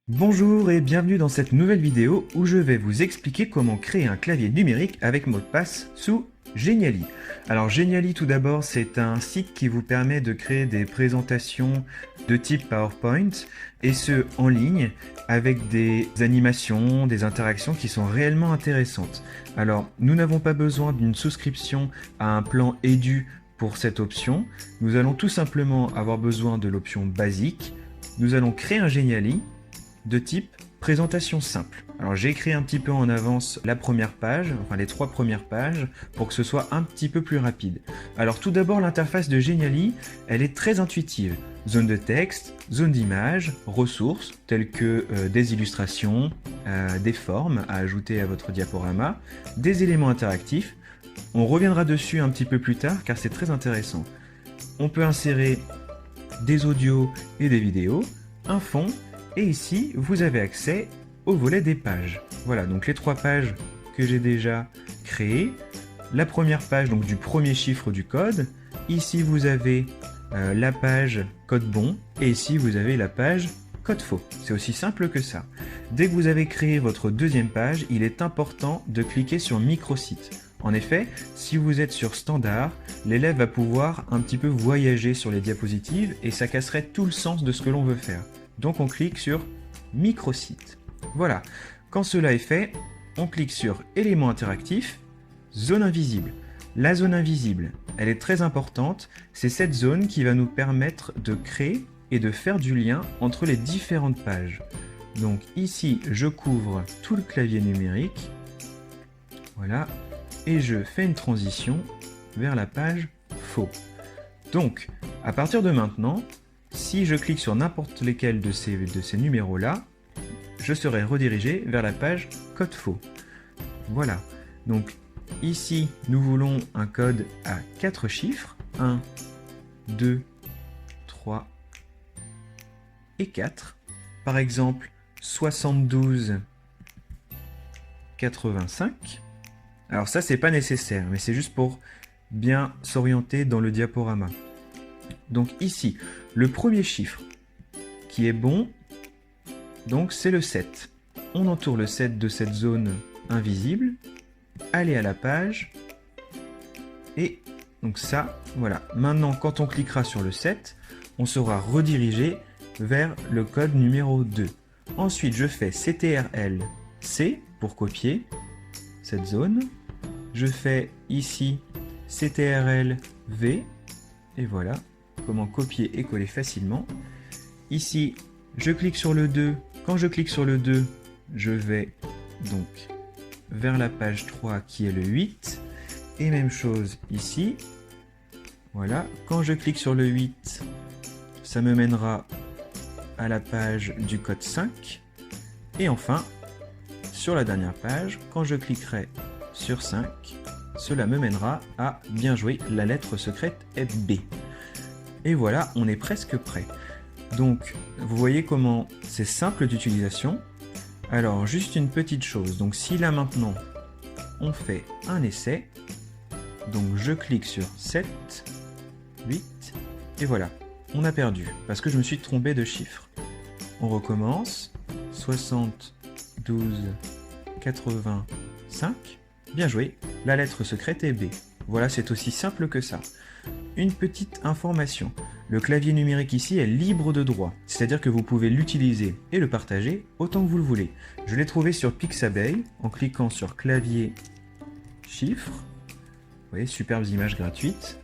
Bonjour et bienvenue dans cette nouvelle vidéo où je vais vous expliquer comment créer un clavier numérique avec mot de passe sous Geniali. Alors Geniali tout d'abord, c'est un site qui vous permet de créer des présentations de type PowerPoint et ce en ligne avec des animations, des interactions qui sont réellement intéressantes. Alors nous n'avons pas besoin d'une souscription à un plan Edu pour cette option. Nous allons tout simplement avoir besoin de l'option basique. Nous allons créer un Geniali de type présentation simple. Alors j'ai écrit un petit peu en avance la première page, enfin les 3 premières pages, pour que ce soit un petit peu plus rapide. Alors tout d'abord l'interface de Geniali, elle est très intuitive. Zone de texte, zone d'image, ressources telles que des illustrations, des formes à ajouter à votre diaporama, des éléments interactifs. On reviendra dessus un petit peu plus tard car c'est très intéressant. On peut insérer des audios et des vidéos, un fond. Et ici, vous avez accès au volet des pages. Voilà, donc les 3 pages que j'ai déjà créées. La première page donc du premier chiffre du code. Ici, vous avez la page code bon. Et ici, vous avez la page code faux. C'est aussi simple que ça. Dès que vous avez créé votre deuxième page, il est important de cliquer sur microsite. En effet, si vous êtes sur standard, l'élève va pouvoir un petit peu voyager sur les diapositives et ça casserait tout le sens de ce que l'on veut faire. Donc on clique sur microsite. Voilà, quand cela est fait, on clique sur éléments interactifs, zone invisible. La zone invisible, elle est très importante, c'est cette zone qui va nous permettre de créer et de faire du lien entre les différentes pages. Donc ici, je couvre tout le clavier numérique, voilà, et je fais une transition vers la page faux. Donc, à partir de maintenant, si je clique sur n'importe lesquels de ces numéros-là, je serai redirigé vers la page code faux. Voilà. Donc ici, nous voulons un code à 4 chiffres. 1, 2, 3 et 4. Par exemple, 72, 85. Alors ça, c'est pas nécessaire, mais c'est juste pour bien s'orienter dans le diaporama. Donc ici, le premier chiffre qui est bon, donc c'est le 7. On entoure le 7 de cette zone invisible, allez à la page, et donc ça, voilà. Maintenant, quand on cliquera sur le 7, on sera redirigé vers le code numéro 2. Ensuite, je fais CTRL-C pour copier cette zone. Je fais ici CTRL-V, et voilà. Comment copier et coller facilement. Ici, je clique sur le 2. Quand je clique sur le 2, je vais donc vers la page 3 qui est le 8. Et même chose ici. Voilà, quand je clique sur le 8, ça me mènera à la page du code 5. Et enfin, sur la dernière page, quand je cliquerai sur 5, cela me mènera à, bien jouer, la lettre secrète est B. Et voilà, on est presque prêt. Donc, vous voyez comment c'est simple d'utilisation. Alors, juste une petite chose. Donc, si là maintenant, on fait un essai, donc je clique sur 7, 8, et voilà, on a perdu, parce que je me suis trompé de chiffre. On recommence, 72, 85, bien joué, la lettre secrète est B. Voilà, c'est aussi simple que ça. Une petite information, le clavier numérique ici est libre de droit, c'est-à-dire que vous pouvez l'utiliser et le partager autant que vous le voulez. Je l'ai trouvé sur Pixabay en cliquant sur clavier chiffres, vous voyez, superbes images gratuites,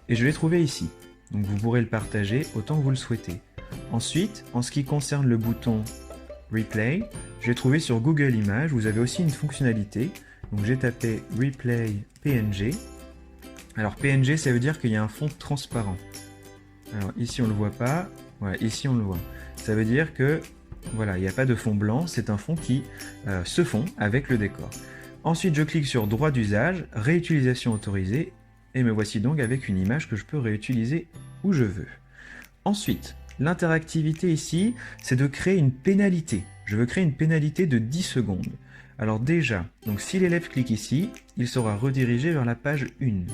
et je l'ai trouvé ici, donc vous pourrez le partager autant que vous le souhaitez. Ensuite, en ce qui concerne le bouton Replay, je l'ai trouvé sur Google Images, vous avez aussi une fonctionnalité, donc j'ai tapé Replay PNG. Alors PNG, ça veut dire qu'il y a un fond transparent. Alors ici on le voit pas, voilà, ici on le voit. Ça veut dire que voilà, il n'y a pas de fond blanc, c'est un fond qui se fond avec le décor. Ensuite je clique sur droit d'usage, réutilisation autorisée, et me voici donc avec une image que je peux réutiliser où je veux. Ensuite, l'interactivité ici, c'est de créer une pénalité. Je veux créer une pénalité de 10 secondes. Alors déjà, donc si l'élève clique ici, il sera redirigé vers la page 1.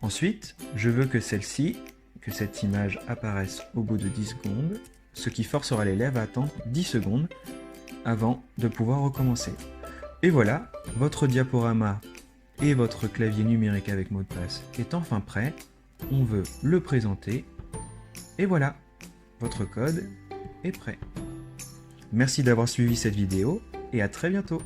Ensuite, je veux que celle-ci, que cette image apparaisse au bout de 10 secondes. ce qui forcera l'élève à attendre 10 secondes avant de pouvoir recommencer. Et voilà, votre diaporama et votre clavier numérique avec mot de passe est enfin prêt. On veut le présenter. Et voilà, votre code est prêt. Merci d'avoir suivi cette vidéo et à très bientôt.